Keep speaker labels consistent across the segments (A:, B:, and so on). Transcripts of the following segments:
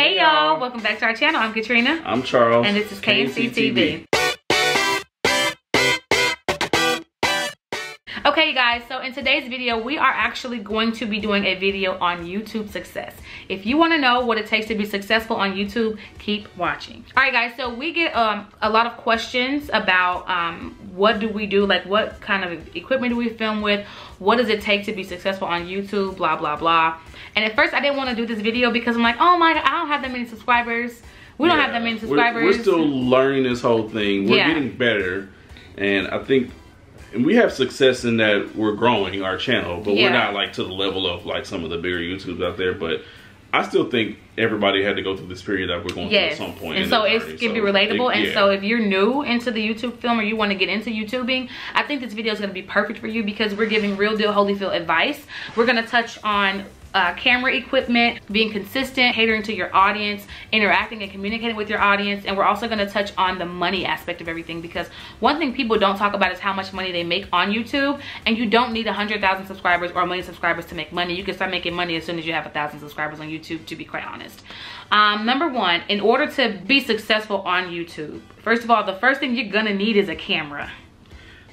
A: Hey y'all, welcome back to our channel. I'm Katrina.
B: I'm Charles.
A: And this is KNC TV. Okay you guys, so in today's video, we are actually going to be doing a video on YouTube success. If you want to know what it takes to be successful on YouTube, keep watching. All right guys, so we get a lot of questions about what do we do, like what kind of equipment do we film with, what does it take to be successful on YouTube, blah blah blah. And at first I didn't want to do this video because I'm like, oh my god, I don't have that many subscribers. We don't have that many subscribers.
B: We're still learning this whole thing. We're getting better, and I think we have success in that we're growing our channel, but we're not like to the level of like some of the bigger YouTubers out there. But I still think everybody had to go through this period that we're going through at some point.
A: And so it can be relatable. So if you're new into the YouTube film or you want to get into YouTubing, I think this video is going to be perfect for you because we're giving real deal Holyfield advice. We're going to touch on camera equipment, being consistent, catering to your audience, interacting and communicating with your audience, and we're also going to touch on the money aspect of everything, because one thing people don't talk about is how much money they make on YouTube, and you don't need 100,000 subscribers or 1 million subscribers to make money. You can start making money as soon as you have 1,000 subscribers on YouTube, to be quite honest. Number one, in order to be successful on YouTube, first of all, the first thing you're gonna need is a camera.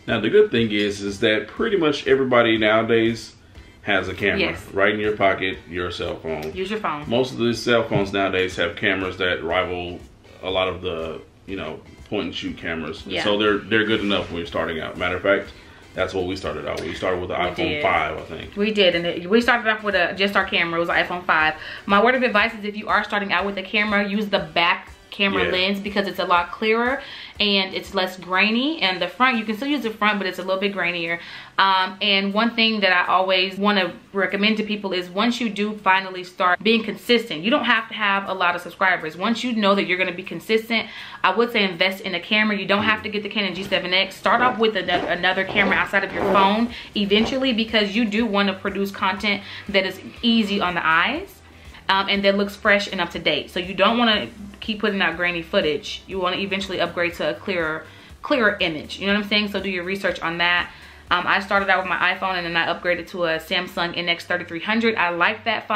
A: Now
B: the good thing is that pretty much everybody nowadays has a camera right in your pocket, your cell phone.
A: Use your phone.
B: Most of the cell phones nowadays have cameras that rival a lot of the, you know, point and shoot cameras. So they're good enough when you're starting out. Matter of fact, that's what we started out with. We started with the iPhone 5, I think. We did, and
A: we started off with just our camera. It was an iPhone 5. My word of advice is if you are starting out with a camera, use the back camera lens because it's a lot clearer and it's less grainy. And the front, you can still use the front, but it's a little bit grainier. And one thing that I always want to recommend to people is once you do finally start being consistent, you don't have to have a lot of subscribers. Once you know that you're going to be consistent, I would say invest in a camera. You don't have to get the Canon G7X. Start off with another camera outside of your phone eventually, because you do want to produce content that is easy on the eyes. And that looks fresh and up to date. So you don't want to keep putting out grainy footage. You want to eventually upgrade to a clearer image. You know what I'm saying? So do your research on that. I started out with my iPhone and then I upgraded to a Samsung NX3300. I like that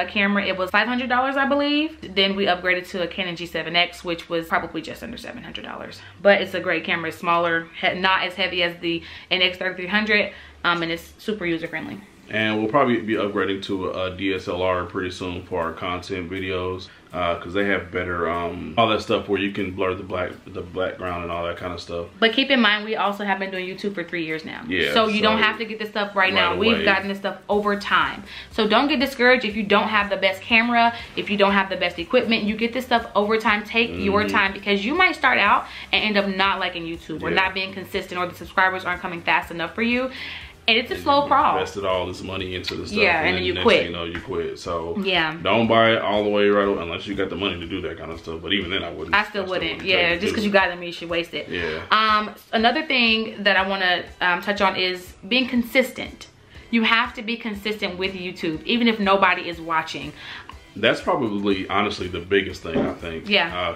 A: camera. It was $500, I believe. Then we upgraded to a Canon G7X, which was probably just under $700. But it's a great camera. It's smaller, not as heavy as the NX3300, and it's super user friendly.
B: And we'll probably be upgrading to a DSLR pretty soon for our content videos, because they have better all that stuff where you can blur the background and all that kind of stuff.
A: But keep in mind, we also have been doing YouTube for 3 years now. So you don't have to get this stuff right now. We've gotten this stuff over time. So don't get discouraged if you don't have the best camera, if you don't have the best equipment. You get this stuff over time. Take your time, because you might start out and end up not liking YouTube or not being consistent, or the subscribers aren't coming fast enough for you. And it's a slow crawl.
B: Invested all this money into the stuff,
A: and then you
B: next
A: quit.
B: thing you know, you quit. So don't buy it all the way right away unless you got the money to do that kind of stuff. But even then, I wouldn't.
A: I still wouldn't. Just because you got them, you should waste it. Another thing that I want to touch on is being consistent. You have to be consistent with YouTube, even if nobody is watching.
B: That's probably, honestly, the biggest thing, I think.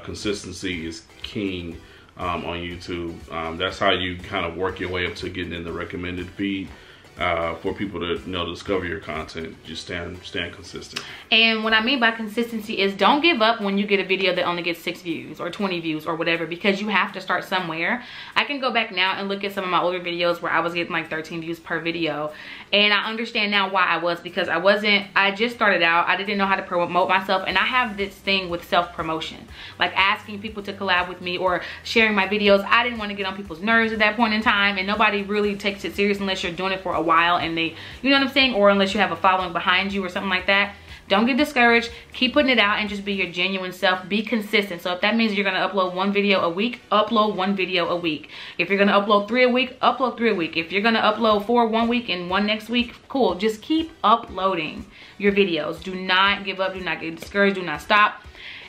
B: Consistency is king. On YouTube. That's how you kind of work your way up to getting in the recommended feed for people to discover your content. Just stand consistent. And what I mean by consistency is don't give up when you get a video that only gets 6 views or 20 views or whatever, because you have to start somewhere. I can go back now and look at some of my older videos where I was getting like 13 views per video, and I understand now why I was, because I just started out. I didn't know how to promote myself, and I have this thing with self-promotion, like asking people to collab with me or sharing my videos. I didn't want to get on people's nerves at that point in time, and nobody really takes it serious unless you're doing it for a while and they, you know what I'm saying, or unless you have a following behind you or something like that. Don't get discouraged. Keep putting it out and just be your genuine self. Be consistent. So if that means you're going to upload 1 video a week, upload 1 video a week. If you're going to upload 3 a week, upload 3 a week. If you're going to upload 4 one week and 1 next week, cool. Just keep uploading your videos. Do not give up. Do not get discouraged. Do not stop.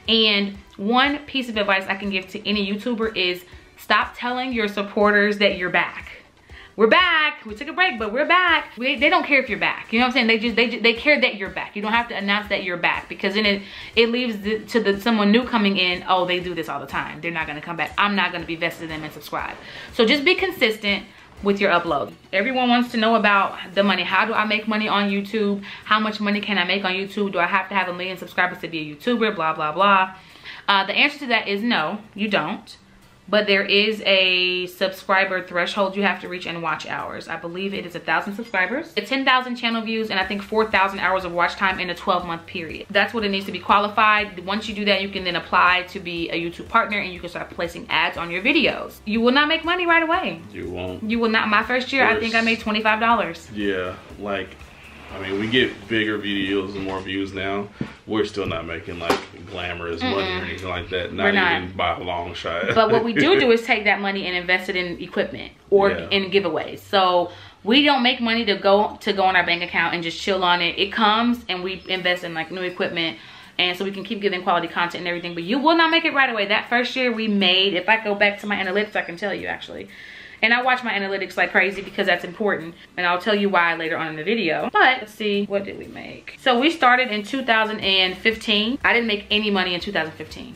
B: And one piece of advice I can give to any YouTuber is stop telling your supporters that you're back. We're back. We took a break, but we're back. They don't care if you're back. You know what I'm saying? They care that you're back. You don't have to announce that you're back, because then it leaves someone new coming in. Oh, they do this all the time. They're not gonna come back. I'm not gonna be vested in them and subscribe. So just be consistent.
A: with your upload. Everyone wants to know about the money. How do I make money on YouTube? How much money can I make on YouTube? Do I have to have 1 million subscribers to be a YouTuber? Blah, blah, blah. The answer to that is no, you don't. But there is a subscriber threshold you have to reach in watch hours. I believe it is 1,000 subscribers. It's 10,000 channel views and I think 4,000 hours of watch time in a 12-month period. That's what it needs to be qualified. Once you do that, you can then apply to be a YouTube partner and you can start placing ads on your videos. You will not make money right away.
B: You won't.
A: You will not. My first year, I think I made $25.
B: Yeah, like, I mean, we get bigger videos and more views now. We're still not making like glamorous money or anything like that. Not even by a long shot.
A: But what we do is take that money and invest it in equipment or in giveaways. So we don't make money to go on our bank account and just chill on it. It comes and we invest in like new equipment. And so we can keep giving quality content and everything. But you will not make it right away. That first year we made, if I go back to my analytics, I can tell you actually. And I watch my analytics like crazy because that's important. And I'll tell you why later on in the video. But let's see, what did we make? So we started in 2015. I didn't make any money in 2015.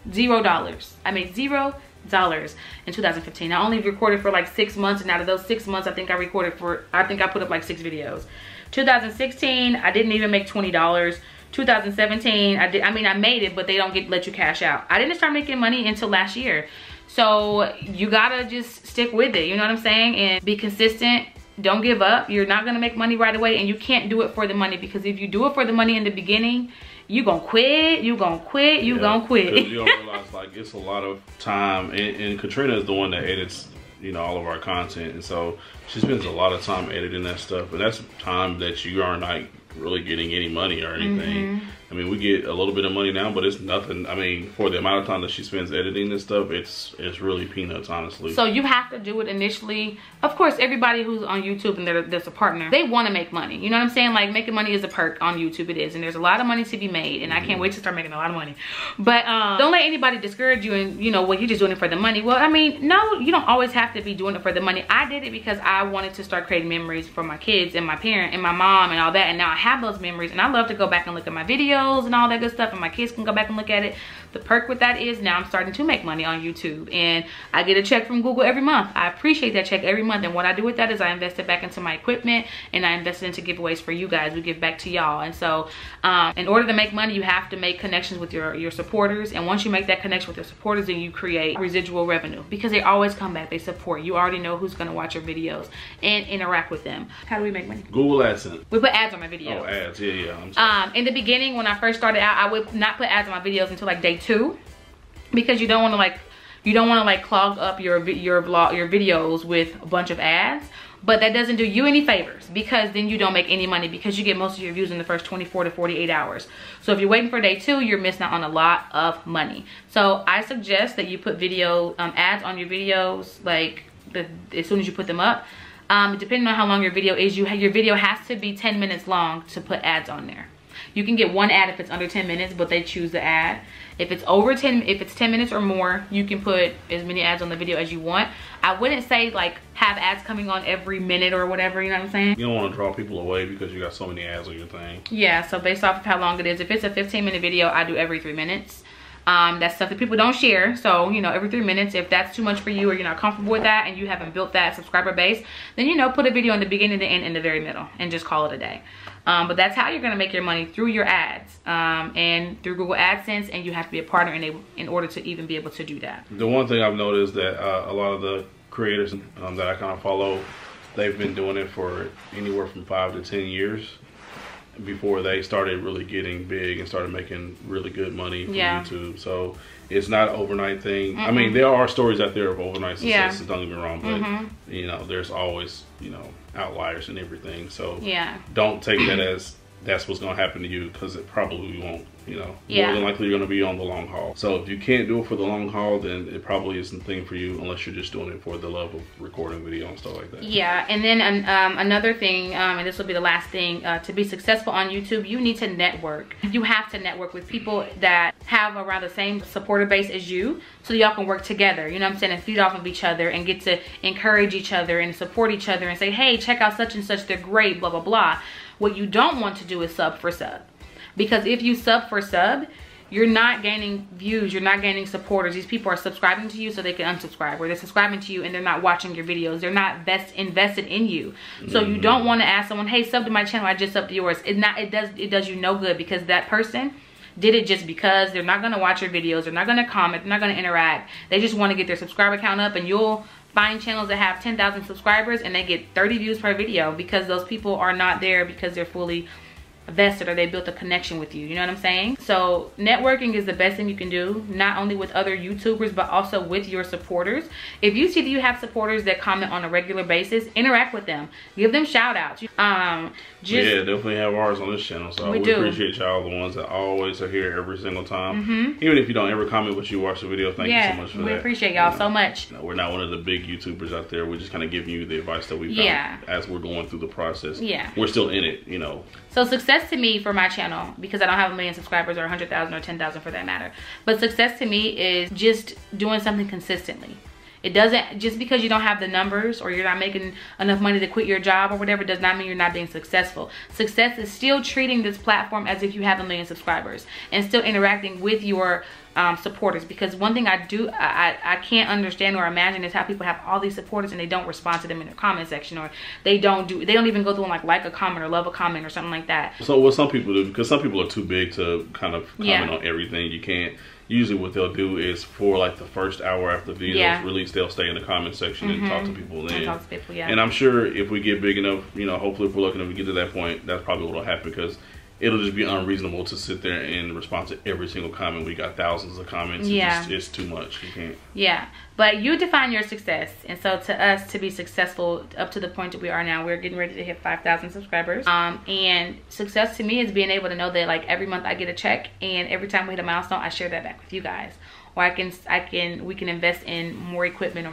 A: $0. I made $0 in 2015. I only recorded for like 6 months. And out of those 6 months, I think I put up like 6 videos. 2016, I didn't even make $20. 2017, I made it, but they don't let you cash out. I didn't start making money until last year. So you gotta just stick with it, you know what I'm saying? And be consistent, don't give up. You're not gonna make money right away and you can't do it for the money, because if you do it for the money in the beginning, you gonna quit, you gonna quit.
B: You don't realize like it's a lot of time, and Katrina is the one that edits, you know, all of our content, and so she spends a lot of time editing that stuff, and that's time that you are not really getting any money or anything. I mean, we get a little bit of money now, but it's nothing. I mean, for the amount of time that she spends editing this stuff, it's really peanuts, honestly.
A: So you have to do it initially. Of course, everybody who's on YouTube and there's a partner, they want to make money. You know what I'm saying? Like, making money is a perk on YouTube. It is. And there's a lot of money to be made. And I can't wait to start making a lot of money. But don't let anybody discourage you and, you know, well, you're just doing it for the money. Well, I mean, no, you don't always have to be doing it for the money. I did it because I wanted to start creating memories for my kids and my parent and my mom and all that. And now I have those memories. And I love to go back and look at my videos and all that good stuff. And my kids can go back and look at it. The perk with that is now I'm starting to make money on YouTube. And I get a check from Google every month. I appreciate that check every month. And what I do with that is I invest it back into my equipment and I invest it into giveaways for you guys. We give back to y'all. And so in order to make money, you have to make connections with your supporters. And once you make that connection with your supporters, then you create residual revenue, because they always come back. They support. You already know who's going to watch your videos and interact with them. How do we make money?
B: Google AdSense.
A: We put ads on my videos.
B: Oh, ads. Yeah. I'm sorry.
A: In the beginning, when I first started out, I would not put ads on my videos until like day 2, because you don't want to like clog up your videos with a bunch of ads. But that doesn't do you any favors, because then you don't make any money, because you get most of your views in the first 24 to 48 hours. So if you're waiting for day 2, you're missing out on a lot of money. So I suggest that you put video ads on your videos like as soon as you put them up. Depending on how long your video is, your video has to be 10 minutes long to put ads on there. You can get one ad if it's under 10 minutes, but they choose the ad. If it's over 10 minutes or more, you can put as many ads on the video as you want. I wouldn't say like have ads coming on every minute or whatever, you know what I'm saying?
B: You don't want to draw people away because you got so many ads on your thing.
A: Yeah, so based off of how long it is, if it's a 15-minute video, I do every 3 minutes. That's stuff that people don't share. So, you know, every 3 minutes, if that's too much for you or you're not comfortable with that and you haven't built that subscriber base, then, you know, put a video in the beginning, the end, and the very middle and just call it a day. But that's how you're going to make your money, through your ads and through Google AdSense, and you have to be a partner in order to even be able to do that.
B: The one thing I've noticed that a lot of the creators that I kind of follow, they've been doing it for anywhere from 5 to 10 years before they started really getting big and started making really good money from YouTube. So it's not an overnight thing. I mean, there are stories out there of overnight successes, don't get me wrong, but you know, there's always, you know, outliers and everything. So don't take that as that's what's going to happen to you, because it probably won't. You know, more than likely you're going to be on the long haul. So if you can't do it for the long haul, then it probably isn't the thing for you, unless you're just doing it for the love of recording video and stuff like that. Yeah, and then another thing, and this will be the last thing, to be successful on YouTube, you need to network. You have to network with people that have around the same supporter base as you, so y'all can work together, you know what I'm saying, and feed off of each other and get to encourage each other and support each other and say, hey, check out such and such, they're great, blah, blah, blah. What you don't want to do is sub for sub. Because if you sub for sub,
A: you're not gaining views, you're not gaining supporters. These people are subscribing to you so they can unsubscribe, or they're subscribing to you and they're not watching your videos. They're not invested in you. So you don't want to ask someone, hey, sub to my channel, I just subbed to yours. It does you no good, because that person did it just because. They're not going to watch your videos, they're not going to comment, they're not going to interact. They just want to get their subscriber count up, and you'll find channels that have 10,000 subscribers and they get 30 views per video, because those people are not there because they're fully vested, or they built a connection with you. You know what I'm saying? So networking is the best thing you can do, not only with other YouTubers but also with your supporters. If you see that you have supporters that comment on a regular basis, interact with them, give them shout outs.
B: Yeah, definitely have ours on this channel, so we appreciate y'all, the ones that always are here every single time. Even if you don't ever comment but you watch the video, thank you so much for that.
A: We appreciate y'all so much.
B: We're not one of the big YouTubers out there. We're just kind of giving you the advice that we found as we're going through the process. We're still in it, you know.
A: So success to me for my channel, because I don't have 1 million subscribers or 100,000 or 10,000 for that matter, but success to me is just doing something consistently. It doesn't, just because you don't have the numbers or you're not making enough money to quit your job or whatever, does not mean you're not being successful. Success is still treating this platform as if you have 1 million subscribers and still interacting with your supporters. Because one thing I can't understand or imagine is how people have all these supporters and they don't respond to them in the comment section, or they don't even go through and like a comment or love a comment or something like that.
B: So what some people do, because some people are too big to kind of comment on everything, you can't. Usually what they'll do is for like the first hour after the video is released, they'll stay in the comment section and talk to people then. And I'm sure if we get big enough, you know, hopefully if we're lucky enough to get to that point, that's probably what will happen, because it'll just be unreasonable to sit there and respond to every single comment. We got thousands of comments. It's too much. You can't.
A: Yeah, but you define your success. And so to us, to be successful up to the point that we are now, we're getting ready to hit 5,000 subscribers. And success to me is being able to know that like every month I get a check, and every time we hit a milestone, I share that back with you guys. Or we can invest in more equipment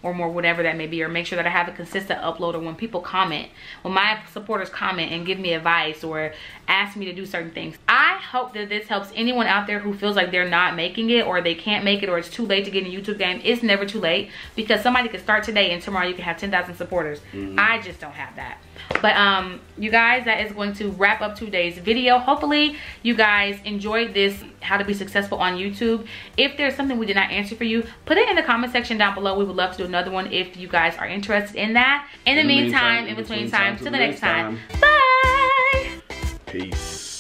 A: or more whatever that may be, or make sure that I have a consistent upload. Or when people comment, when my supporters comment and give me advice or ask me to do certain things, I hope that this helps anyone out there who feels like they're not making it, or they can't make it, or it's too late to get in the YouTube game. It's never too late, because somebody could start today and tomorrow you can have 10,000 supporters. I just don't have that. But you guys, that is going to wrap up today's video. Hopefully you guys enjoyed this, how to be successful on YouTube. If there's something we did not answer for you, put it in the comment section down below. We would love to do another one if you guys are interested in that. In the meantime, in between time, till the next time, bye.
B: Peace.